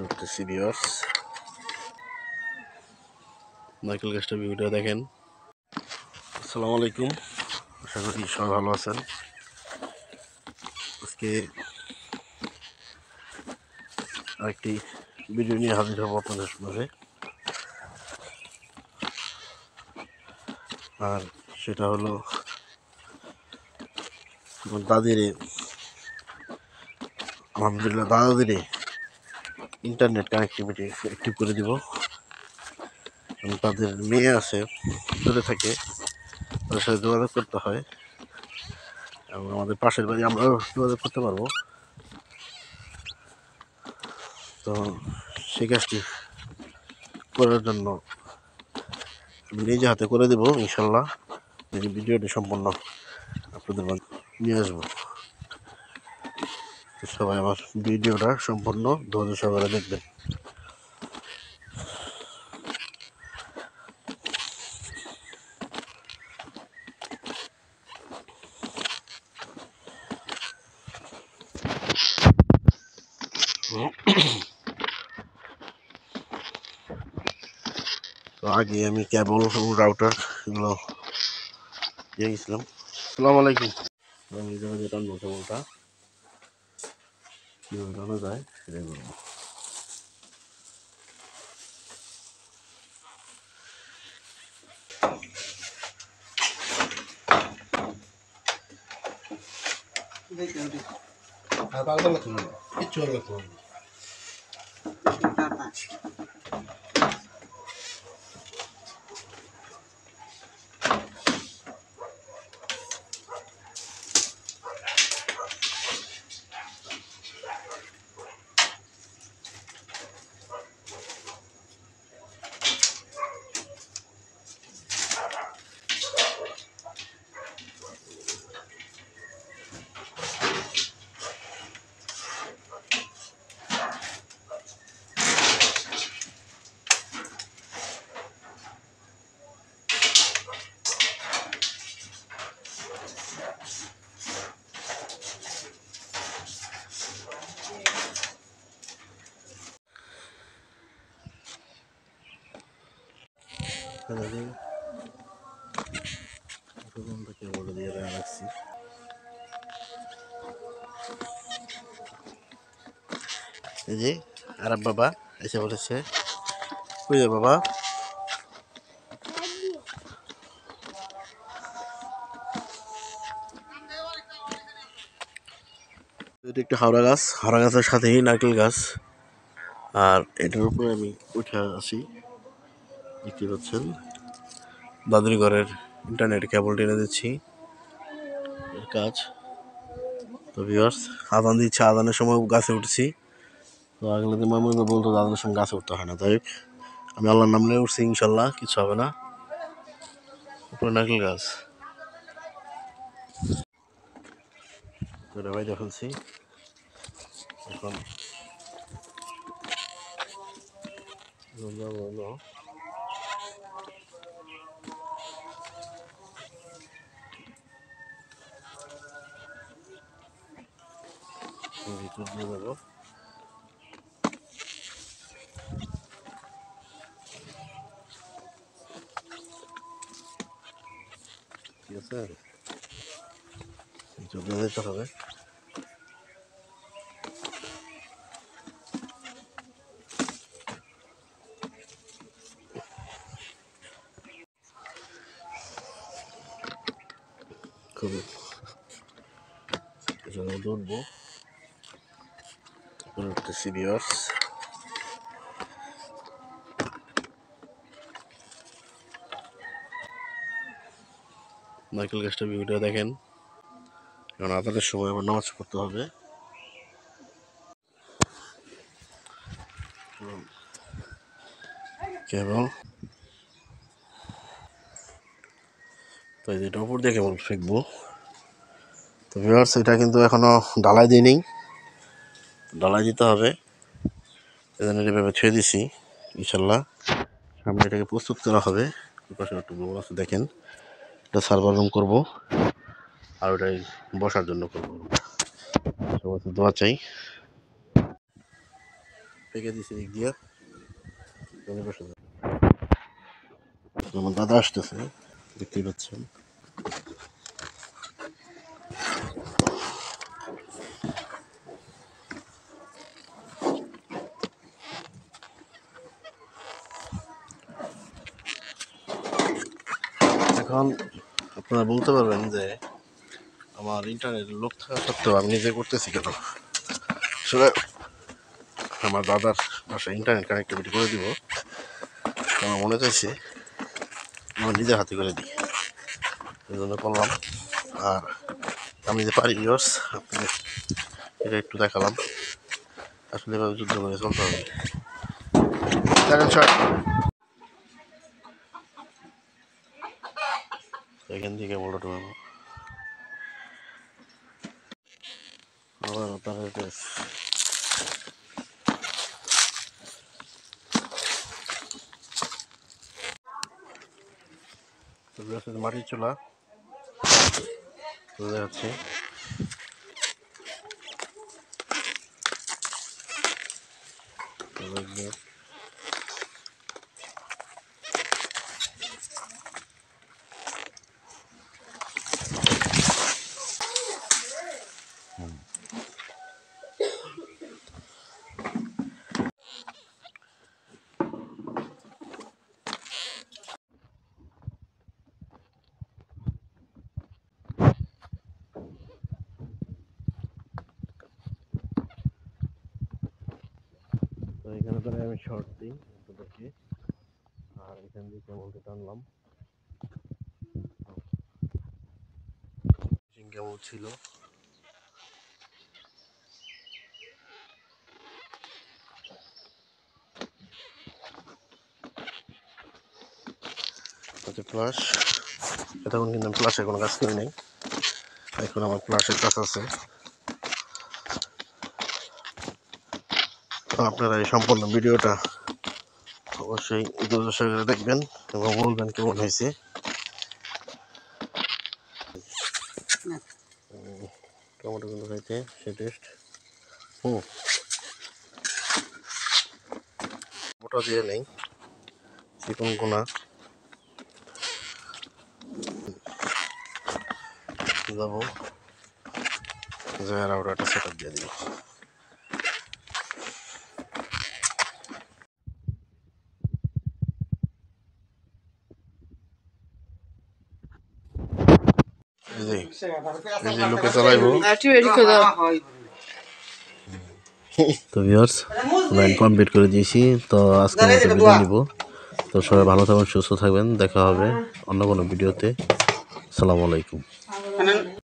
করতেছি ভিউয়ার্স, নারকেল গাছটা ভিডিও দেখেন। আসসালামু আলাইকুম, আশা করি সবাই ভালো আছেন। আজকে আরেকটি ভিডিও নিয়ে হাজির হব আপনাদের মাঝে, আর সেটা হলো দাদাদের ইন্টারনেট কানেক্টিভিটি অ্যাক্টিভ করে দিব। এবং তাদের মেয়ে আছে, দূরে থাকে, তাদের সাথে যোগাযোগ করতে হয় এবং আমাদের পাশের বাড়ি আমরাও যোগাযোগ করতে পারবো। তো সেই কাজটি করার জন্য আমি নিজে হাতে করে দেবো ইনশাল্লাহ। এই ভিডিওটি সম্পূর্ণ আপনাদের মাঝে নিয়ে আসবো। সবাই আমার ভিডিওটা সম্পূর্ণ ধৈর্য সহকারে দেখবেন। তো আগে আমি কেবল রাউটার এগুলো দিয়ে গেছিলাম। আসসালামু আলাইকুম। আমি যেটা কেবলটা কীভাবে জানা যায় সেটাই বলবো। কিচ্ছু কেবল দিয়ে রাখছি। এই যে আরব বাবা এসে বলেছে, কই যা বাবা? এটা একটা হাওড়া গাছ, হাওড়া গাছের সাথেই নারকেল গাছ, আর এটার উপরে আমি উঠে আসি। দেখতে পাচ্ছেন দাদুর ঘরের ইন্টারনেট কেবল টেনে দিচ্ছি কাজ। তো ভিউয়ার্স, আদান দিচ্ছে, আদানের সময় গাছে উঠছি। তো আগলে দিন মামু বলতো আদানের সময় গাছে উঠতে হয় না, তাই আমি আল্লাহর নাম নিয়ে উঠছি, ইনশাল্লাহ কিছু হবে না। উপরে নারকেল গাছ বাইরে ফেলছি। এখন ভিতর দিয়ে যাবো। ঠিক আছে, ভিতর দিয়ে যেতে হবে। খুব দৌড়বো, উঠতেছি ভিউয়ার্স। নারকেল গাছটা ভিডিও দেখেন, কারণ আদানের সময় আমার নামাজ পড়তে হবে। কেবল তো যেটা উপর দিয়ে কেবল ফেকবো। তো ভিউয়ার্স, এটা কিন্তু এখনো ঢালাই দিইনি, ঢালাই দিতে হবে। এজন্য এভাবে ছুঁয়ে দিছি। ইনশাল্লাহ সামনে এটাকে প্রস্তুত করা হবে। পাশে একটু বড় আছে দেখেন, এটা সার্ভার রুম করবো, আর ওটাই বসার জন্য করবো। সবাই দোয়া চাই। পেকে দিছি দিক দিয়ে আমার দাদা আসতেছে দেখতেই পাচ্ছেন। এখন আপনারা বলতে পারবেন যে আমার ইন্টারনেটের লোক থাকা সত্ত্বেও আমি নিজে করতেছি কেন। আসলে আমার দাদার বাসায় ইন্টারনেট কানেক্টিভিটি করে দিব, আমার মনে চাইছে আমার নিজের হাতে করে দিই, এই জন্য করলাম। আর আমি যে পারি ভিউয়ার্স আপনাদের এটা একটু দেখালাম। আসলে এভাবে যুদ্ধ করে চলতে হবে। দেখেন স্যার, এখান থেকে বলো ঢুকাবো আবার তার মাটির চুলা বোঝা যাচ্ছে। তো এখানে ধরে আমি শর্ট দিই আপনাদেরকে, আর এখান দিয়ে কেবলটা টানলাম। কেবল ছিল প্লাস, এতক্ষণ কিন্তু আমি প্লাসের কোনো কাজ করি নাই, এখন আমার প্লাসের কাজ আছে। তো আপনারা এই সম্পূর্ণ ভিডিওটা অবশ্যই ধৈর্য সহকারে দেখবেন এবং বলবেন কেমন হয়েছে। টমেটো কিন্তু খাইতে সে টেস্ট। মোটা দিয়ে নেই, চিকন কোনা যাবো, যারা ওটা একটা সেট আপ দিয়ে দিই। লোকে চালাইবো। তো ভিউয়ার্স লাইন কমপ্লিট করে দিয়েছি। তো আজকের মতো বিদায় নিব। তো সবাই ভালো থাকবেন, সুস্থ থাকবেন, দেখা হবে অন্য কোনো ভিডিওতে। আসসালামু আলাইকুম।